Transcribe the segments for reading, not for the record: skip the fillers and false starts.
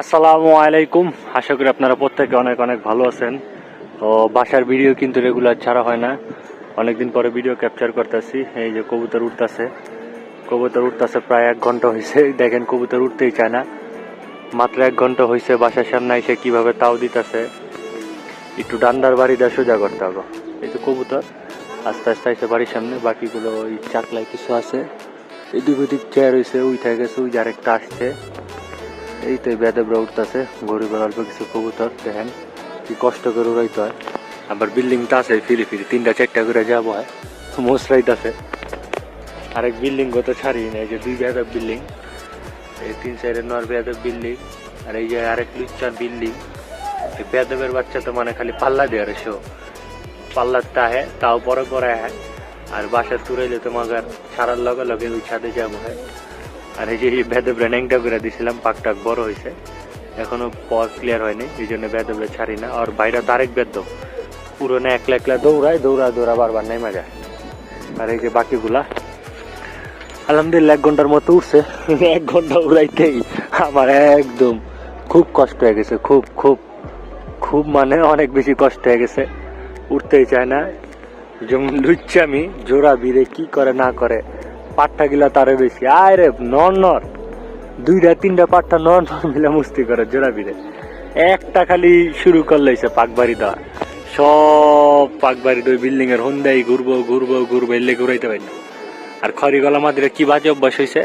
আসসালামু আলাইকুম। আশা করি আপনারা প্রত্যেকে অনেক অনেক ভালো আছেন। তো বাসার ভিডিও কিন্তু রেগুলার ছাড়া হয় না, অনেকদিন পরে ভিডিও ক্যাপচার করতেছি। এই যে কবুতর উঠতেছে প্রায় 1 ঘন্টা হয়েছে। দেখেন কবুতর উঠতেই চায় না, মাত্র 1 ঘন্টা হয়েছে। বাসার সামনে এসে কিভাবে তাও দিতেছে, একটু ডান্ডার বাড়ি দিয়ে সোজা করতে হবে। এই যে কবুতর আস্তে আস্তে এসে বাড়ির সামনে, বাকিগুলো ওই চাকলায় কিছু আছে, এদিক ওদিক চেয়ার হয়েছে, উঠে গেছে, ওই যে আরেকটা আসছে। এই তো বেদবরা উঠতেছে, গরিবের অল্প কিছু কবুতর। দেখেন কি কষ্ট করে উড়াইতে হয়। আবার বিল্ডিংটা আছে ফিরি 3টা 4টা করে যাবো হয়, মশরাইতেছে। আরেক বিল্ডিং কত ছাড়ি না, এই যে 2 বেদব বিল্ডিং, এই 3 সাইডে নর বেদব বিল্ডিং, আর এই যে আরেক লুচ্চার বিল্ডিং। এই বেদবের বাচ্চা তো মানে খালি পাল্লা দেওয়ার শো, পাল্লাটা আহে তাও পরে পরে আহে। আর বাসা তুরাইলে তো মাগার ছাড়ার লগে লগে ওই ছাদে যাবো হয়। আর এই যে বেদবরা ন্যাংটা করে দিয়েছিলাম, পাকটাক বড় হয়েছে, এখনো পর ক্লিয়ার হয়নি, এই জন্য বেদবরা ছাড়ি না। আর বাইরে তো আরেক বেদ পুরোনো একলা একলা দৌড়ায়, দৌড়া বারবার নেমে যায়। আর এই যে বাকিগুলা আলহামদুলিল্লাহ 1 ঘন্টার মতো উঠছে। 1 ঘন্টা উড়াইতেই আমার একদম খুব কষ্ট হয়ে গেছে, খুব খুব খুব মানে অনেক বেশি কষ্ট হয়ে গেছে। উঠতেই চায় না। যেমন লুচ্চামি জোড়া বিরে কি করে না করে, পাট্টা গিলা তারে বেশি আরে নর 2টা 3টা পাট্টা নর মিলে মুস্তি করে জোড়া বিরে। একটা খালি শুরু করলেছে পাকবাড়ি দেওয়া, সব পাকবাড়ি ওই বিল্ডিং এর হন্দাই ঘুরবো এলে ঘুরাইতে পারি না। আর খড়ি গলা মাদিরা কি বাজে অভ্যাস হয়েছে,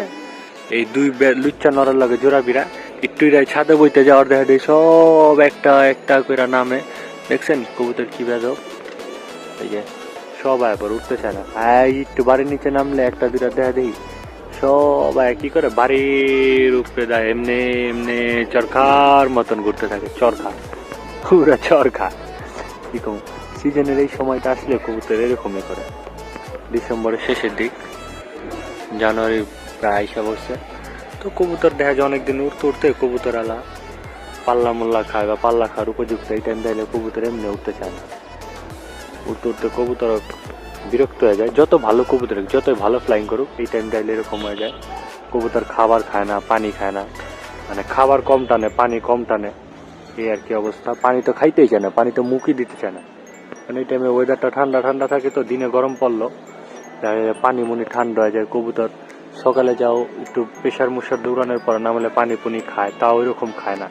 এই 2 লুচ্চা নরের লাগে জোড়া বিরা একটু ছাদে বইতে যাওয়ার দেখা দেয়, সব একটা একটা করে নামে। দেখছেন কবুতর কি বেজব, এই যে সবাই আবার উঠতে চায় না। একটু বাড়ির নিচে নামলে 1টা 2টা দেখা দেই, সবাই কি করে বাড়ির উপরে দেয়, এমনি এমনি চরখার মতন ঘুরতে থাকে। পুরা চরখা কি কম। সিজনের এই সময়টা আসলে কবুতর এরকমই করে। ডিসেম্বরের শেষের দিক, জানুয়ারি প্রায় আইসা বসছে, তো কবুতর দেখা যায় অনেকদিন উঠতে কবুতর আলা পাল্লা মোল্লা খায় বা পাল্লা খাওয়ার উপযুক্ত এই টাইম দিলে কবুতর এমনি উঠতে চায় না। উঠতে কবুতর বিরক্ত হয়ে যায়। যত ভালো কবুতর, যতই ভালো ফ্লাইং করুক, এই টাইম দিলে এরকম হয়ে যায়। কবুতর খাবার খায় না, পানি খায় না, মানে খাবার কম টানে, পানি কম টানে, এই আর কি অবস্থা। পানি তো খাইতেই চায় না, পানি তো মুখই দিতে চায় না। মানে এই টাইমে ওয়েদারটা ঠান্ডা ঠান্ডা থাকে, তো দিনে গরম পড়লো পানি মুনি ঠান্ডা হয়ে যায়। কবুতর সকালে যাও একটু প্রেশার মুসার দৌড়ানোর পর নামলে পানি পুনি খায়, তাও ওইরকম খায় না।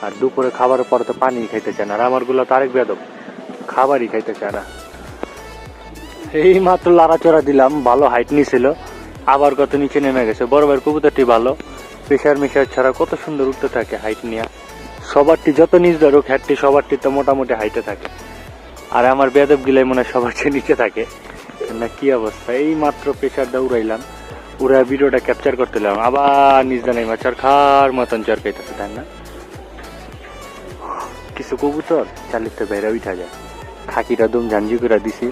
আর দুপুরে খাবারের পরে তো পানি খাইতে চায় না। আর আমারগুলো তো আরেক বেদব, খাবারই খাইতে চায় না। এই মাত্র লাড়াচড়া দিলাম, ভালো হাইট নিছিল, আবার কত নিচে নেমে গেছে। বড় ভাইয়ের কবুতরটি ভালো, প্রেশার মিশার ছাড়া কত সুন্দর উঠতে থাকে হাইট নিয়ে। সবারটি যত নিচ ধরুক হ্যাটটি সবারটি তো মোটামুটি হাইটে থাকে, আর আমার বেদব গিলাই মনে হয় সবার চেয়ে নিচে থাকে না। কি অবস্থা, এই মাত্র প্রেশারটা উড়াইলাম, উড়া ভিডিওটা ক্যাপচার করতে দিলাম, আবার নিজ দানাই মাচার খার মতন চরকাইতেছে, তাই না? কিছু কবুতর চালিতে বাইরে উঠা যায়। খাকিটা দম ঝাঞ্জি করে দিছি,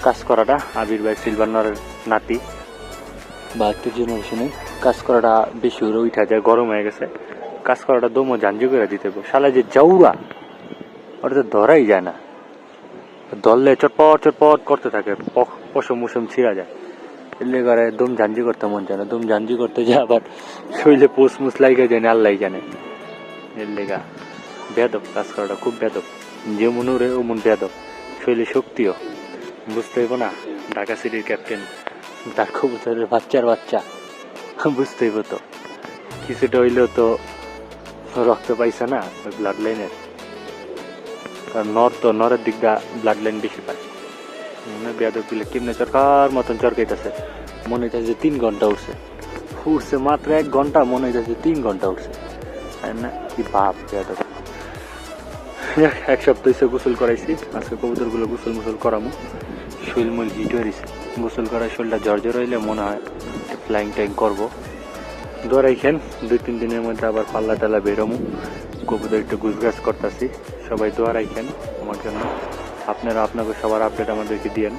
কাজ করাটা আবির ভাই সিলভার নরের নাতি বা একটু জেনারেশনে কাজ করাটা বেশি উঠা যায়, গরম হয়ে গেছে। কাজ করাটা দমও ঝাঞ্জি করে দিতে হবে। শালা যে জাউরা, ওটা তো ধরাই যায় না, ধরলে চটপট করতে থাকে, পশম মুসম ছিঁড়া যায়। এলে করে দম ঝাঞ্জি করতে মন চায় না, দম ঝাঞ্জি করতে যায় আবার শরীরে পোষ মুস লাইগা যায় না, আল্লাহ জানে। এর লেগা বেদব, কাজ করাটা খুব বেদব। যেমন ওরে ওমন বেদব, শরীরে শক্তিও বুঝতে হইব না। ঢাকা সিটির ক্যাপ্টেন, তার কবুতরের বাচ্চা বুঝতে হইব তো, কিছুটা হইলেও তো রক্ত পাইছে না ওই ব্লাড লাইনের। কারণ নরের দিকটা ব্লাড লাইন বেশি পায়। বেদব গুলো কেমনে চরকার মতন চরকাইতেছে, মনে হইতেছে 3 ঘন্টা উঠছে মাত্র 1 ঘন্টা, মনে হইতেছে 3 ঘন্টা উঠছে, তাই না? কি বাপ বেদব। 1 সপ্তাহ হয়েছে গোসল করাইছি, আজকে কবুতর গুলো গোসল মোসল করামু। শরীর মূল হিট হয়ে দিছে, গোসল করার শরীরটা জ্বর হইলে মনে হয় ফ্লাইং টাইং করবো। দৌড়াইছেন 2-3 দিনের মধ্যে আবার পাল্লা টাল্লা বেরোমু। কবুতর একটু গুছগাছ করতেছি, সবাই দোয়া রাখেন আমার জন্য। আপনারা আপনাকে সবার আপডেট আমাদেরকে দিয়েন।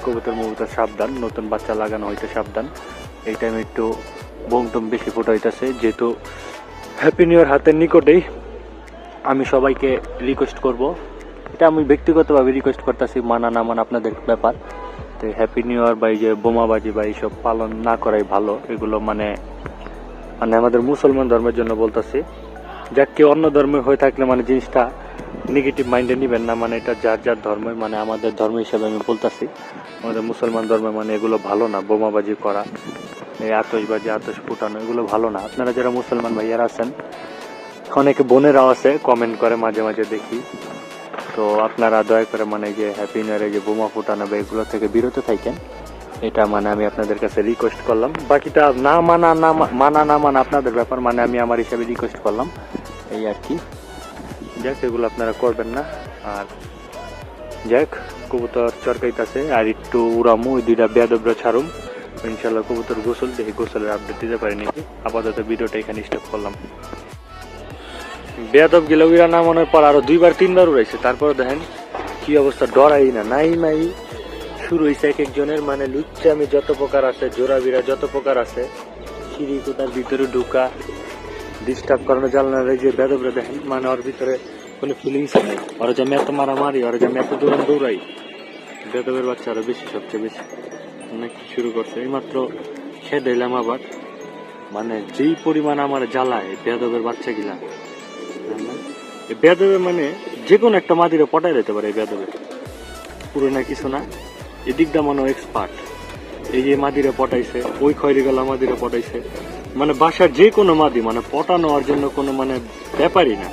কবুতর মবুতর সাবধান, নতুন বাচ্চা লাগানো হইতে সাবধান। এই টাইমে একটু বোমটম বেশি ফোটা হইতেছে, যেহেতু হ্যাপি নিউ ইয়ার হাতের নিকটেই। আমি সবাইকে রিকোয়েস্ট করব, এটা আমি ব্যক্তিগতভাবে রিকোয়েস্ট করতেছি, মানা না মানা আপনাদের ব্যাপার। তো হ্যাপি নিউ ইয়ার বা এই যে বোমাবাজি বা এইসব পালন না করাই ভালো। এগুলো মানে মানে আমাদের মুসলমান ধর্মের জন্য বলতেছি। যাক কেউ অন্য ধর্মের হয়ে থাকলে মানে জিনিসটা নেগেটিভ মাইন্ডে নিবেন না, মানে এটা যার যার ধর্ম, মানে আমাদের ধর্ম হিসেবে আমি বলতেছি আমাদের মুসলমান ধর্মে মানে এগুলো ভালো না, বোমাবাজি করা, এই আতশবাজি আতশ ফুটানো এগুলো ভালো না। আপনারা যারা মুসলমান ভাইয়ারা আছেন, অনেকে বোনেরাও আছে কমেন্ট করে মাঝে মাঝে দেখি, তো আপনারা দয়া করে মানে যে হ্যাপি নিউ ইয়ারে যে বোমা ফুটানো বা এগুলো থেকে বিরত থাকেন, এটা মানে আমি আপনাদের কাছে রিকোয়েস্ট করলাম। বাকিটা না মানা আপনাদের ব্যাপার, মানে আমি আমার হিসাবে রিকোয়েস্ট করলাম এই আর কি। যাক এগুলো আপনারা করবেন না। আর যাক কবুতর চরকাইতেছে, আর একটু উড়ামু, ওই দুইটা বেয়াদবরা ছাড়ুম ইনশাল্লাহ। কবুতর গোসল দেখি, গোসলের আপডেট দিতে পারি নাকি। আপাতত ভিডিওটা এখানে স্টপ করলাম। বেয়াদব গেলে উড়া নামানোর পর আরো 2-3বার উড়াইছে, তারপরে দেখেন কি অবস্থা, ডরাই না নাই মাই শুরু হয়েছে এক একজনের, মানে লুচ্চামি যত প্রকার আছে, জোড়াবিরা যত প্রকার আছে, সিঁড়ি কোথার ভিতরে ঢুকা, ডিস্টার্ব করানো জানলার যে বেদবরা দেখেন, মানে ওর ভিতরে কোনো ফিলিংস নেই। ওরা যে এত মারামারি, ওরা যে এত দৌড়াই, বেদবের বাচ্চা আরো বেশি, সবচেয়ে বেশি অনেক শুরু করছে। এইমাত্র খেয়ে দিলাম আবার, মানে যেই পরিমাণ আমার জ্বালায় বেদবের বাচ্চা গিলা, বেদবে মানে যে কোনো একটা মাদিরে পটাই দিতে পারে। এই বেদবে পুরো না কিছু না, এদিকটা মনে এক্সপার্ট। এই যে মাদিরে পটাইছে, ওই খয়রি গেলা মাদিরে পটাইছে, মানে বাসার যে কোনো মাদি মানে পটানো হওয়ার জন্য কোনো মানে ব্যাপারই না।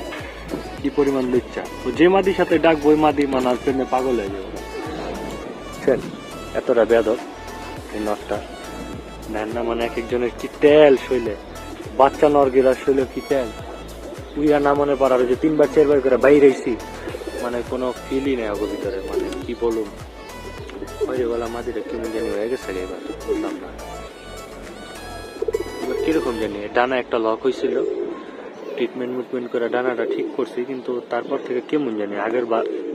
কি পরিমাণ লুচ্চা, তো যে মাদির সাথে ডাকবো ওই মাদি মানে আর প্রেমে পাগল হয়ে যাবে। এতটা বেদব এই নটটা নেন না, মানে এক একজনের কি তেল শৈলে, বাচ্চা নরগিরা শৈলে কি তেল, উইয়া না মনে পারার যে 3-4বার করে বাইরে আইছি, মানে কোনো ফিলই নেই ওর ভিতরে, মানে কি বলুন। বলা মাদিটা কেমন জানি হয়ে গেছে এবার, বুঝলাম না কিরকম জানি। ডানা একটা লক হয়েছিল, ট্রিটমেন্ট করে ডানাটা ঠিক করছি, কিন্তু তারপর থেকে কেমন জানি আগের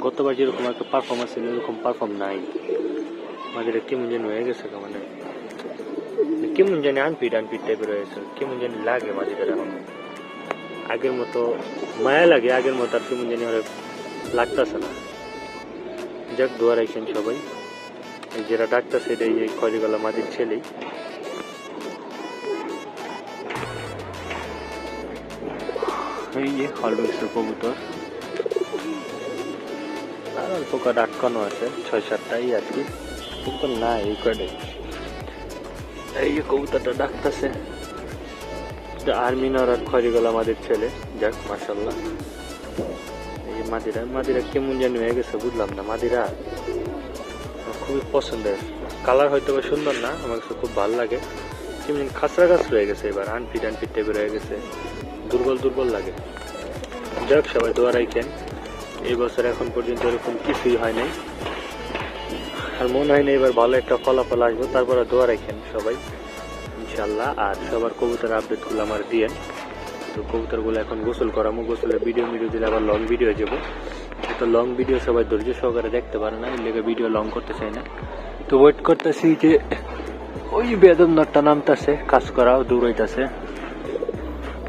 গতবার যেরকম একটা পারফরমেন্স ছিল এরকম পারফর্ম নাই। মাদিটা কেমন জানি হয়ে গেছে, মানে কেমন জানি আনফিট টাইপের হয়েছে, কেমন জানি লাগে মাদিটা। এখন আগের মতো মায়া লাগে, আগের মতো আর কেমন জানি লাগতেছে না। যাক দোয়া রাখছেন সবাই, যেটা ডাক্তার সেটা এই খয়রিগলা মাদির ছেলেই। এই যে হলবেক্সের কবুতর, আর অল্প কটা আটকানো আছে, 6-7টাই আর কি, কিন্তু না এই কটাই। এই যে কবুতরটা ডাকতেছে আর্মিনার আর খয়রিগলা মাদির ছেলে। যাক মাশাআল্লাহ, এই মাদিরা কেমন জানি হয়ে গেছে, বুঝলাম না। মাদিরা খুবই পছন্দের, কালার হয়তো সুন্দর না, আমার কাছে খুব ভালো লাগে। কেমন খাসরা হয়ে গেছে, এবার আনফিট টাইপের হয়ে গেছে, দুর্বল লাগে। যাক সবাই দোয়া রাখেন, এই বছর এখন পর্যন্ত এরকম কিছুই হয় নাই, আর মনে হয় না এবার ভালো একটা ফলাফল আসবো। তারপরে দোয়া রাখেন সবাই ইনশাল্লাহ। আর সবার কবুতর আপডেটগুলো আমার দিয়েন। তো কবুতরগুলো এখন গোসল করামো, গোসলের ভিডিও দিলে আবার লং ভিডিও যাবো। তো লং ভিডিও সবাই ধৈর্য সহকারে দেখতে পারে না, এর লেগে ভিডিও লং করতে চাই না। তো ওয়েট করতেছি যে ওই বেদম নটটা নামতেছে, কাজ করাও দৌড়াইতেছে,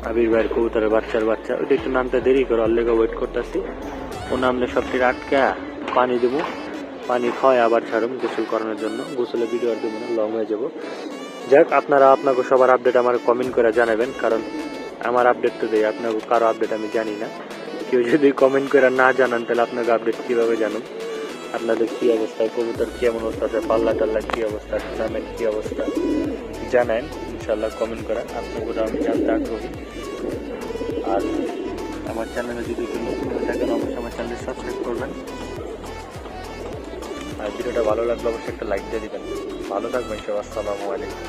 আবির ভাইয়ের কবুতরের বাচ্চা ওইটা একটু নামতে দেরি করে, ওর লেগে ওয়েট করতেছি। ও নামলে সবটি আটকা পানি দেবো, পানি খাওয়াই আবার ছাড়ুম গোসল করানোর জন্য। গোসলের ভিডিও আর দেবো না, লং হয়ে যাবো। যাক আপনারা আপনাকে সবার আপডেট আমার কমেন্ট করে জানাবেন, কারণ আমার আপডেট তো দেয়, আপনাকে কারো আপডেট আমি জানি না। কেউ যদি কমেন্ট করে না জানান তাহলে আপনাকে আপডেট কীভাবে জানুন, আপনাদের কী অবস্থা, কবুতর কেমন অবস্থা আছে, পাল্লা টাল্লা কী অবস্থা, টুর্নামেন্ট কী অবস্থা জানান ইনশাল্লাহ কমেন্ট করেন, আপনাকে আমি জানতে আগ্রহী। আর আমার চ্যানেলে যদি কেউ নতুন হয়ে থাকেন অবশ্যই আমার চ্যানেলটি সাবস্ক্রাইব করবেন। আর ভিডিওটা ভালো লাগলে অবশ্যই একটা লাইক দিয়ে দিবেন। ভালো থাকবেন সব, আসসালামু আলাইকুম।